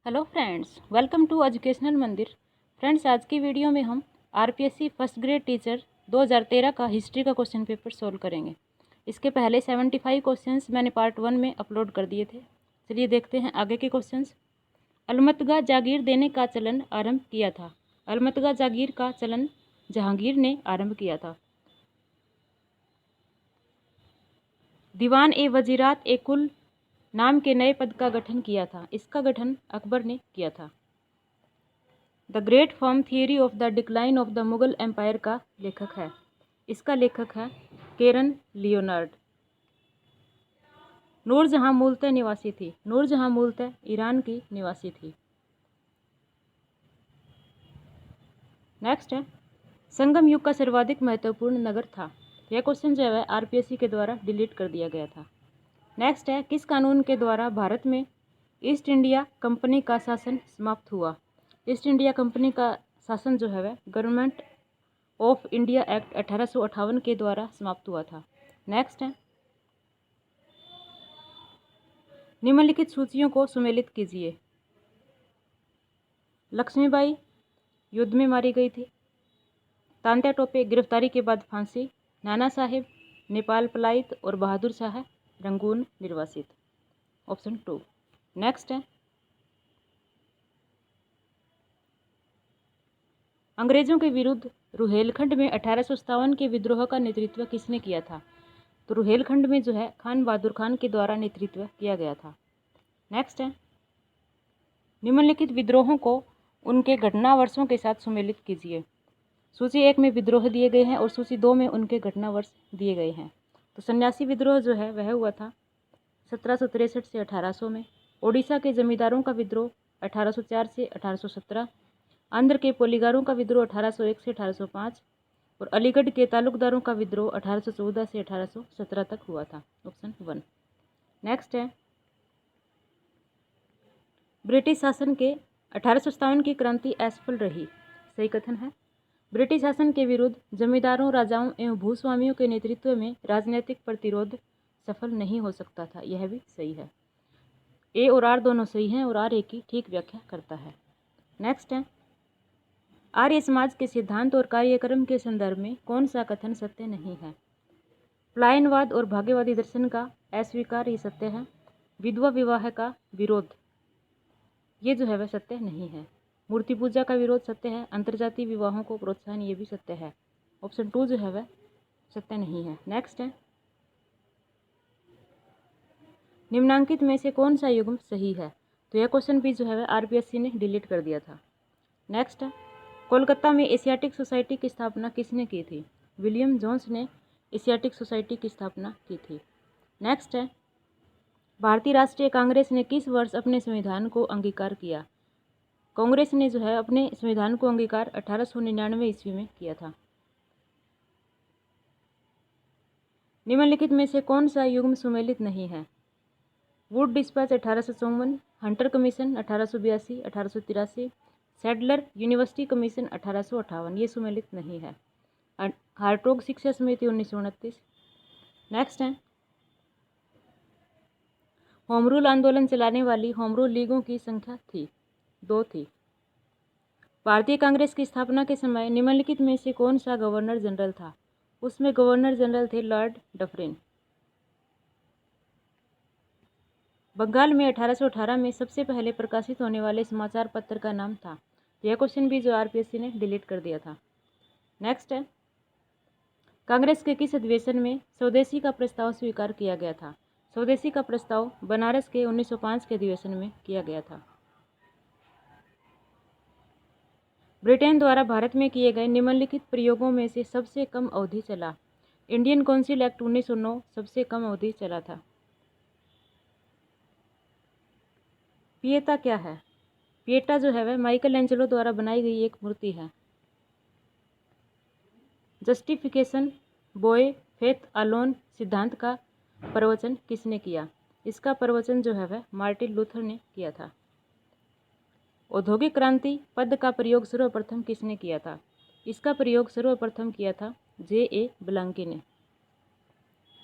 Hello friends, welcome to educational Mandir. Friends, आज की video में हम आरपीएससी फर्स्ट ग्रेड टीचर 2013 का हिस्ट्री का क्वेश्चन पेपर सोल्व करेंगे। इसके पहले 75 क्वेश्चंस मैंने पार्ट 1 में अपलोड कर दिए थे। चलिए देखते हैं आगे के क्वेश्चंस। अलमतगा जागीर देने का चलन आरंभ किया था। अलमतगा जागीर का चलन जहांगीर ने आरंभ किया था। दीवान ए वजीरात ए कुल नाम के नए पद का गठन किया था। इसका गठन अकबर ने किया था। The great form theory of the decline of the Mughal empire का लेखक है। इसका लेखक है केरन लियोनार्ड। नूरजहां मूलतः निवासी थी। नूरजहां मूलतः ईरान की निवासी थी। नेक्स्ट है, संगम युग का सर्वाधिक महत्वपूर्ण नगर था। यह क्वेश्चन जो है आरपीएससी के द्वारा डिलीट कर दिया गया था। नेक्स्ट है, किस कानून के द्वारा भारत में ईस्ट इंडिया कंपनी का शासन समाप्त हुआ। ईस्ट इंडिया कंपनी का शासन जो है वह गवर्नमेंट ऑफ इंडिया एक्ट 1858 के द्वारा समाप्त हुआ था। नेक्स्ट है, निम्नलिखित सूचियों को सुमेलित कीजिए। लक्ष्मीबाई युद्ध में मारी गई थी। तांत्या टोपे गिरफ्तारी के बाद फांसी। नाना साहेब नेपाल पलायित और बहादुर शाह रंगून निर्वासित। ऑप्शन 2। नेक्स्ट है, अंग्रेजों के विरुद्ध रुहेलखंड में 1857 के विद्रोह का नेतृत्व किसने किया था। तो रुहेलखंड में जो है खान बहादुर खान के द्वारा नेतृत्व किया गया था। नेक्स्ट है, निम्नलिखित विद्रोहों को उनके घटना वर्षों के साथ सुमेलित कीजिए। सूची 1 में विद्रोह दिए गए हैं और सूची 2 में उनके घटना वर्ष दिए गए हैं। तो सन्यासी विद्रोह जो है वह हुआ था 1763 से 1800 में। ओडिशा के जमींदारों का विद्रोह 1804 से 1817। आंध्र के पोलीगारों का विद्रोह 1801 से 1805 और अलीगढ़ के तालुकदारों का विद्रोह 1814 से 1817 तक हुआ था। ऑप्शन 1। नेक्स्ट है, ब्रिटिश शासन के 1857 की क्रांति असफल रही। सही कथन है। ब्रिटिश शासन के विरुद्ध जमींदारों, राजाओं एवं भूस्वामियों के नेतृत्व में राजनीतिक प्रतिरोध सफल नहीं हो सकता था। यह भी सही है। ए और आर दोनों सही हैं और आर ए की ठीक व्याख्या करता है। नेक्स्ट है, आर्य समाज के सिद्धांत और कार्यक्रम के संदर्भ में कौन सा कथन सत्य नहीं है। पलायनवाद और भाग्यवादी दर्शन का अस्वीकार ये सत्य है। विधवा विवाह का विरोध ये जो है वह सत्य नहीं है। मूर्ति पूजा का विरोध सत्य है। अंतर्जातीय विवाहों को प्रोत्साहन ये भी सत्य है। ऑप्शन 2 जो है वह सत्य नहीं है। नेक्स्ट है, निम्नांकित में से कौन सा युग्म सही है। तो यह क्वेश्चन भी जो है वह आरपीएससी ने डिलीट कर दिया था। नेक्स्ट है, कोलकाता में एशियाटिक सोसाइटी की स्थापना किसने की थी। विलियम जोन्स ने एशियाटिक सोसाइटी की स्थापना की थी। नेक्स्ट है, भारतीय राष्ट्रीय कांग्रेस ने किस वर्ष अपने संविधान को अंगीकार किया। कांग्रेस ने जो है अपने संविधान को अंगीकार 1899 ईस्वी में किया था। निम्नलिखित में से कौन सा युग्म सुमेलित नहीं है। Wood dispatch 1854, Hunter commission 1882, 1883, Sadler university commission 1858 ये सुमेलित नहीं है। हार्टोग शिक्षा समिति 1929। नेक्स्ट है, होम रूल आंदोलन चलाने वाली होम रूल लीगों की संख्या थी 2 थी। भारतीय कांग्रेस की स्थापना के समय निम्नलिखित में से कौन सा गवर्नर जनरल था। उसमें गवर्नर जनरल थे लॉर्ड डफरिन। बंगाल में 1818 में सबसे पहले प्रकाशित होने वाले समाचार पत्र का नाम था। यह क्वेश्चन भी जो आरपीएससी ने डिलीट कर दिया था। नेक्स्ट है, कांग्रेस के किस अधिवेशन में स्वदेशी का प्रस्ताव स्वीकार किया गया था। स्वदेशी का प्रस्ताव बनारस के 1905 के अधिवेशन में किया गया था। ब्रिटेन द्वारा भारत में किए गए निम्नलिखित प्रयोगों में से सबसे कम अवधि चला। इंडियन काउंसिल एक्ट 1909 सबसे कम अवधि चला था। पिएटा क्या है। पिएटा जो है वह माइकल एंजेलो द्वारा बनाई गई एक मूर्ति है। जस्टिफिकेशन बोए फेथ अलोन सिद्धांत का प्रवचन किसने किया। इसका प्रवचन जो है वह मार्टिन लूथर ने किया था। औद्योगिक क्रांति पद का प्रयोग सर्वप्रथम किसने किया था। इसका प्रयोग सर्वप्रथम किया था जे.ए. ब्लांकी ने।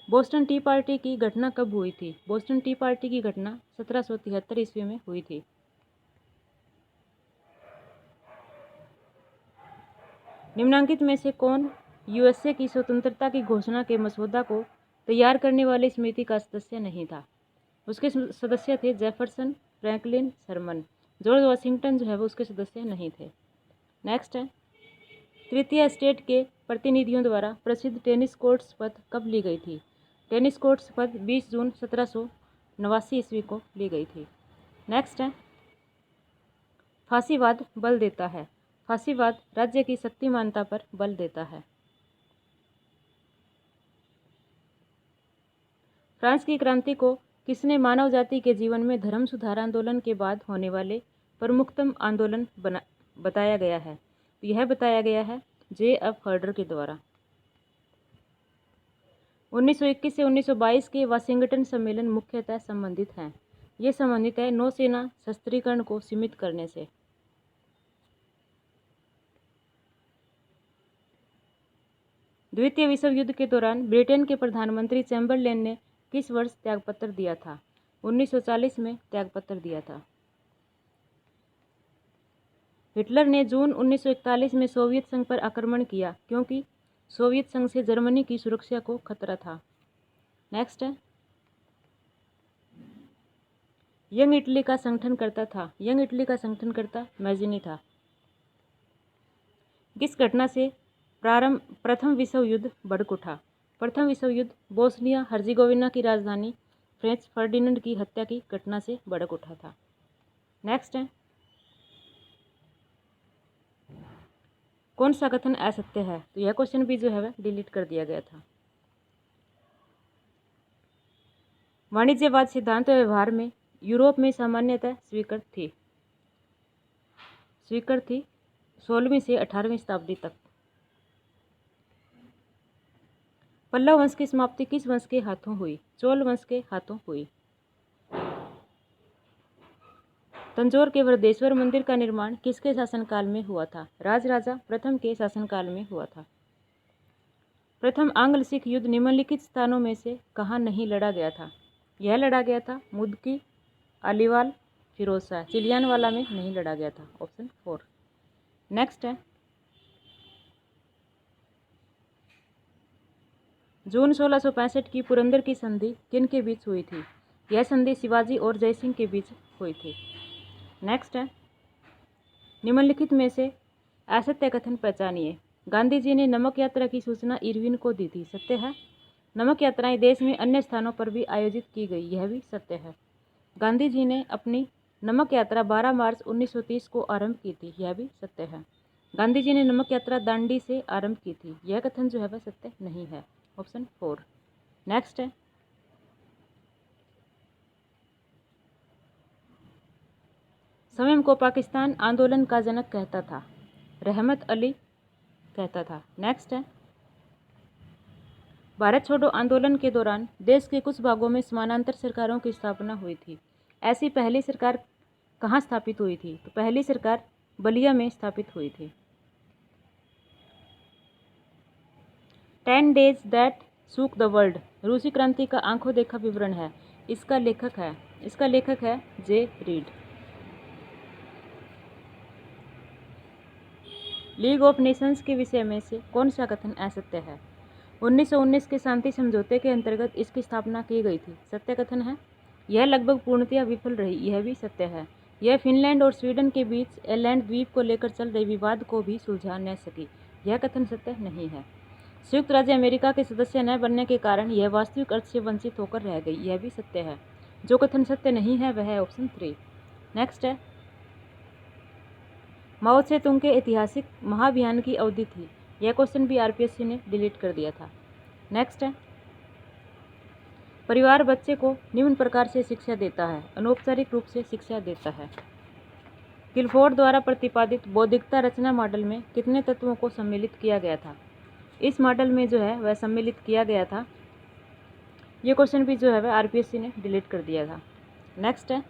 बोस्टन टी पार्टी की घटना कब हुई थी। बोस्टन टी पार्टी की घटना 1773 ईस्वी में हुई थी। निम्नांकित में से कौन यूएसए की स्वतंत्रता की घोषणा के मसौदा को तैयार करने वाली समिति का सदस्य नहीं था? उसके सदस्य थे Jefferson, Franklin, Sherman. George Washington जो है वो उसके सदस्य नहीं थे। नेक्स्ट है, तृतीय स्टेट के प्रतिनिधियों द्वारा प्रसिद्ध टेनिस कोर्ट शपथ कब ली गई थी? टेनिस कोर्ट शपथ 20 जून 1789 ईस्वी को ली गई थी। नेक्स्ट है, फांसीवाद बल देता है। फांसीवाद राज्य की शक्ति मान्यता पर बल देता है। फ्रांस की क्रांति को किसने मानव जाति के जीवन में धर्म सुधार आंदोलन के बाद होने वाले प्रमुखतम आंदोलन बताया गया है? तो यह बताया गया है J.F. हर्डर के द्वारा। 1921 से 1922 के वाशिंगटन सम्मेलन मुख्यतः संबंधित हैं। ये संबंधित है नौसेना शस्त्रीकरण को सीमित करने से। द्वितीय विश्व युद्ध के दौरान ब्रिटेन के प्रधानमंत्री चैम्बरलेन ने किस वर्ष त्यागपत्र दिया था? 1940 में त्यागपत्र दिया था। हिटलर ने जून 1941 में सोवियत संघ पर आक्रमण किया क्योंकि सोवियत संघ से जर्मनी की सुरक्षा को खतरा था। नेक्स्ट है, यंग इटली का संगठनकर्ता था। यंग इटली का संगठनकर्ता मैजिनी था। किस घटना से प्रथम विश्व युद्ध भड़क उठा? प्रथम विश्व युद्ध बोस्निया हर्जिगोविना की राजधानी फ्रेंच फर्डिनेंड की हत्या की घटना से भड़क उठा था। नेक्स्ट है, कौन सा कथन असत्य है? तो यह क्वेश्चन भी जो है डिलीट कर दिया गया था। वाणिज्यवाद सिद्धांत व्यवहार में यूरोप में सामान्यतः स्वीकृत थी 16वीं से 18वीं शताब्दी तक। पल्लव वंश की समाप्ति किस वंश के हाथों हुई? चोल वंश के हाथों हुई। तंजौर के वृद्धेश्वर मंदिर का निर्माण किसके शासनकाल में हुआ था? राजराजा प्रथम के शासनकाल में हुआ था। प्रथम आंग्ल सिख युद्ध निम्नलिखित स्थानों में से कहाँ नहीं लड़ा गया था? यह लड़ा गया था मुदकी, अलीवाल, फिरोजशाह। चिलियानवाला में नहीं लड़ा गया था। ऑप्शन 4। नेक्स्ट है, जून 1665 की पुरंदर की संधि किन के बीच हुई थी? यह संधि शिवाजी और जयसिंह के बीच हुई थी। नेक्स्ट है, निम्नलिखित में से असत्य कथन पहचानिए। गांधी जी ने नमक यात्रा की सूचना इरविन को दी थी। सत्य है। नमक यात्राएं देश में अन्य स्थानों पर भी आयोजित की गई। यह भी सत्य है। गांधी जी ने अपनी नमक यात्रा 12 मार्च 1930 को आरंभ की थी। यह भी सत्य है। गांधी जी ने नमक यात्रा दांडी से आरंभ की थी। यह कथन जो है वह सत्य नहीं है। ऑप्शन 4। नेक्स्ट है, स्वयं को पाकिस्तान आंदोलन का जनक कहता था। रहमत अली कहता था। नेक्स्ट है, भारत छोड़ो आंदोलन के दौरान देश के कुछ भागों में समानांतर सरकारों की स्थापना हुई थी। ऐसी पहली सरकार कहाँ स्थापित हुई थी? तो पहली सरकार बलिया में स्थापित हुई थी। 10 days that shook the world रूसी क्रांति का आंखों देखा विवरण है। इसका लेखक है जे रीड। लीग ऑफ नेशंस के विषय में से कौन सा कथन असत्य है? 1919 के शांति समझौते के अंतर्गत इसकी स्थापना की गई थी। सत्य कथन है। यह लगभग पूर्णतया विफल रही। यह भी सत्य है। यह फिनलैंड और स्वीडन के बीच एलैंड द्वीप को लेकर चल रहे विवाद को भी सुलझा न सकी। यह कथन सत्य नहीं है। संयुक्त राज्य अमेरिका के सदस्य न बनने के कारण यह वास्तविक अर्थ से वंचित होकर रह गई। यह भी सत्य है। जो कथन सत्य नहीं है वह है ऑप्शन 3। नेक्स्ट है, माओ त्से तुंग के ऐतिहासिक महाअभियान की अवधि थी। यह क्वेश्चन भी आरपीएससी ने डिलीट कर दिया था। नेक्स्ट है, परिवार बच्चे को निम्न प्रकार से शिक्षा देता है। अनौपचारिक रूप से शिक्षा देता है। किलफोर्ड द्वारा प्रतिपादित बौद्धिकता रचना मॉडल में कितने तत्वों को सम्मिलित किया गया था? इस मॉडल में जो है वह सम्मिलित किया गया था। ये क्वेश्चन भी जो है वह आरपीएससी ने डिलीट कर दिया था। नेक्स्ट है,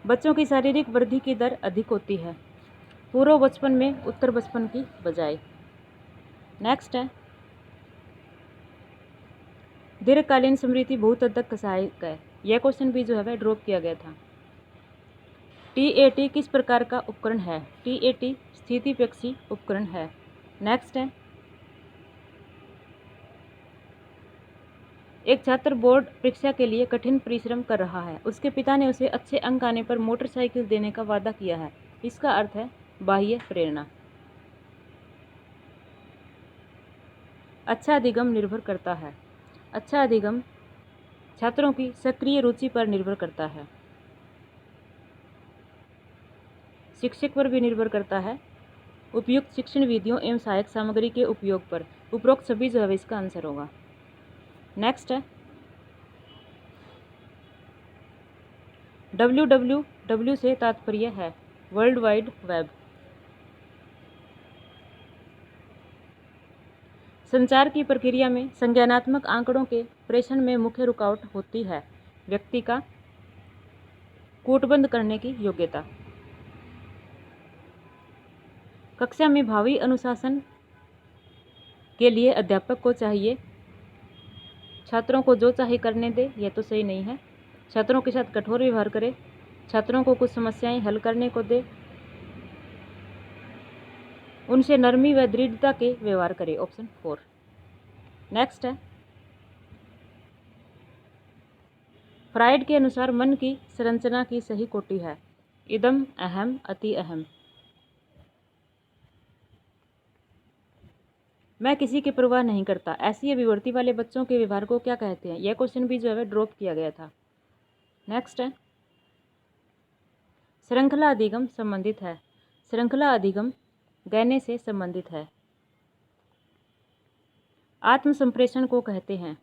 बच्चों की शारीरिक वृद्धि की दर अधिक होती है पूर्व बचपन में उत्तर बचपन की बजाय। नेक्स्ट है, दीर्घकालीन स्मृति बहुत हद तक सहायक है। यह क्वेश्चन भी जो है वह ड्रॉप किया गया था। TAT किस प्रकार का उपकरण है? TAT स्थितिपेक्षी उपकरण है। नेक्स्ट है, एक छात्र बोर्ड परीक्षा के लिए कठिन परिश्रम कर रहा है। उसके पिता ने उसे अच्छे अंक आने पर मोटरसाइकिल देने का वादा किया है। इसका अर्थ है बाह्य प्रेरणा। अच्छा अधिगम निर्भर करता है। अच्छा अधिगम छात्रों की सक्रिय रुचि पर निर्भर करता है। शिक्षक पर भी निर्भर करता है। उपयुक्त शिक्षण विधियों एवं सहायक सामग्री के उपयोग पर। उपरोक्त सभी जो है इसका आंसर होगा। नेक्स्ट है, WWW से तात्पर्य है वर्ल्ड वाइड वेब। संचार की प्रक्रिया में संज्ञानात्मक आंकड़ों के प्रेषण में मुख्य रुकावट होती है व्यक्ति का कूटबंध करने की योग्यता। कक्षा में भावी अनुशासन के लिए अध्यापक को चाहिए छात्रों को जो चाहे करने दे, यह तो सही नहीं है। छात्रों के साथ कठोर व्यवहार करे, छात्रों को कुछ समस्याएं हल करने को दे, उनसे नरमी व दृढ़ता के व्यवहार करे। ऑप्शन 4। नेक्स्ट है, फ्राइड के अनुसार मन की संरचना की सही कोटि है इदम, अहम, अति अहम। मैं किसी की परवाह नहीं करता, ऐसी अभिव्यक्ति वाले बच्चों के व्यवहार को क्या कहते हैं? यह क्वेश्चन भी जो है ड्रॉप किया गया था। नेक्स्ट है, श्रृंखला अधिगम संबंधित है। श्रृंखला अधिगम गहने से संबंधित है। आत्म संप्रेषण को कहते हैं।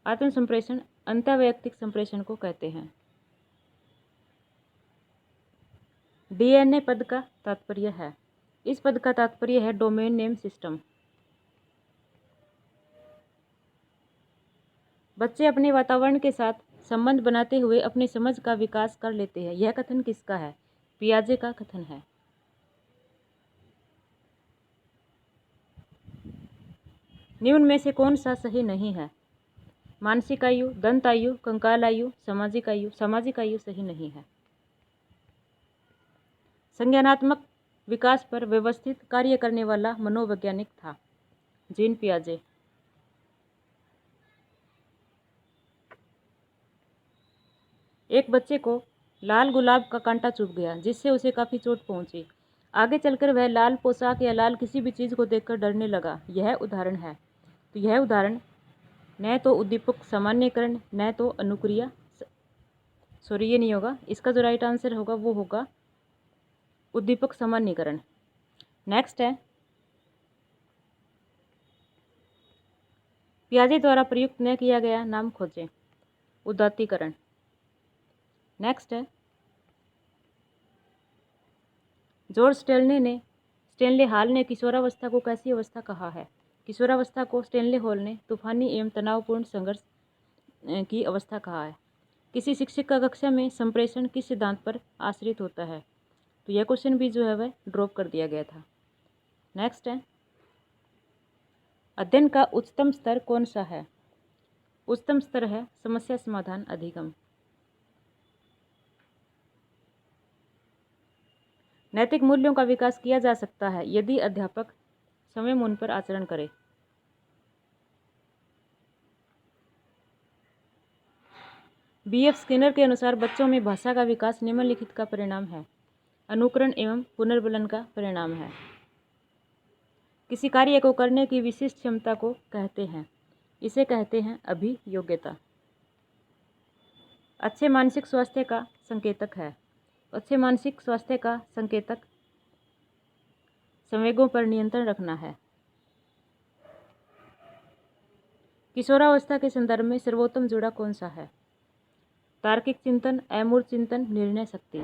आत्म संप्रेषण अंतःवैयक्तिक संप्रेषण को कहते हैं। DNA पद का तात्पर्य है। इस पद का तात्पर्य है डोमेन नेम सिस्टम। बच्चे अपने वातावरण के साथ संबंध बनाते हुए अपनी समझ का विकास कर लेते हैं। यह कथन किसका है? पियाजे का कथन है। निम्न में से कौन सा सही नहीं है? मानसिक आयु, दंत आयु, कंकाल आयु, सामाजिक आयु। सामाजिक आयु सही नहीं है। संज्ञानात्मक विकास पर व्यवस्थित कार्य करने वाला मनोवैज्ञानिक था जीन पियाजे। एक बच्चे को लाल गुलाब का कांटा चुभ गया जिससे उसे काफ़ी चोट पहुंची। आगे चलकर वह लाल पोशाक या लाल किसी भी चीज़ को देखकर डरने लगा। यह उदाहरण है। तो यह उदाहरण न तो उद्दीपक सामान्यकरण न तो अनुक्रिया, सॉरी ये नहीं होगा। इसका जो राइट आंसर होगा वो होगा उद्दीपक सामान्यकरण। नेक्स्ट है, पियाजे द्वारा प्रयुक्त न किया गया नाम खोजें। उदात्तीकरण। नेक्स्ट है, जॉर्ज स्टेनले हॉल ने किशोरावस्था को कैसी अवस्था कहा है? किशोरावस्था को स्टेनले हॉल ने तूफानी एवं तनावपूर्ण संघर्ष की अवस्था कहा है। किसी शिक्षक का कक्षा में संप्रेषण किस सिद्धांत पर आश्रित होता है? तो यह क्वेश्चन भी जो है वह ड्रॉप कर दिया गया था। नेक्स्ट है, अध्ययन का उच्चतम स्तर कौन सा है? उच्चतम स्तर है समस्या समाधान अधिगम। नैतिक मूल्यों का विकास किया जा सकता है यदि अध्यापक संयम उन पर आचरण करे। BF स्किनर के अनुसार बच्चों में भाषा का विकास निम्नलिखित का परिणाम है। अनुकरण एवं पुनर्बलन का परिणाम है। किसी कार्य को करने की विशिष्ट क्षमता को कहते हैं, इसे कहते हैं अभियोग्यता। अच्छे मानसिक स्वास्थ्य का संकेतक है। अच्छे मानसिक स्वास्थ्य का संकेतक संवेगों पर नियंत्रण रखना है। किशोरावस्था के संदर्भ में सर्वोत्तम जोड़ा कौन सा है? तार्किक चिंतन, अमूर्त चिंतन, निर्णय शक्ति।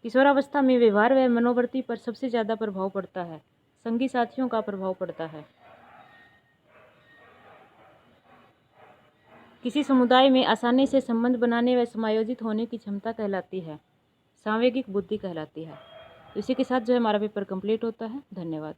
किशोरावस्था में व्यवहार व मनोवृत्ति पर सबसे ज़्यादा प्रभाव पड़ता है। संगी साथियों का प्रभाव पड़ता है। किसी समुदाय में आसानी से संबंध बनाने व समायोजित होने की क्षमता कहलाती है सांवेगिक बुद्धि कहलाती है। इसी के साथ जो है हमारा पेपर कंप्लीट होता है। धन्यवाद।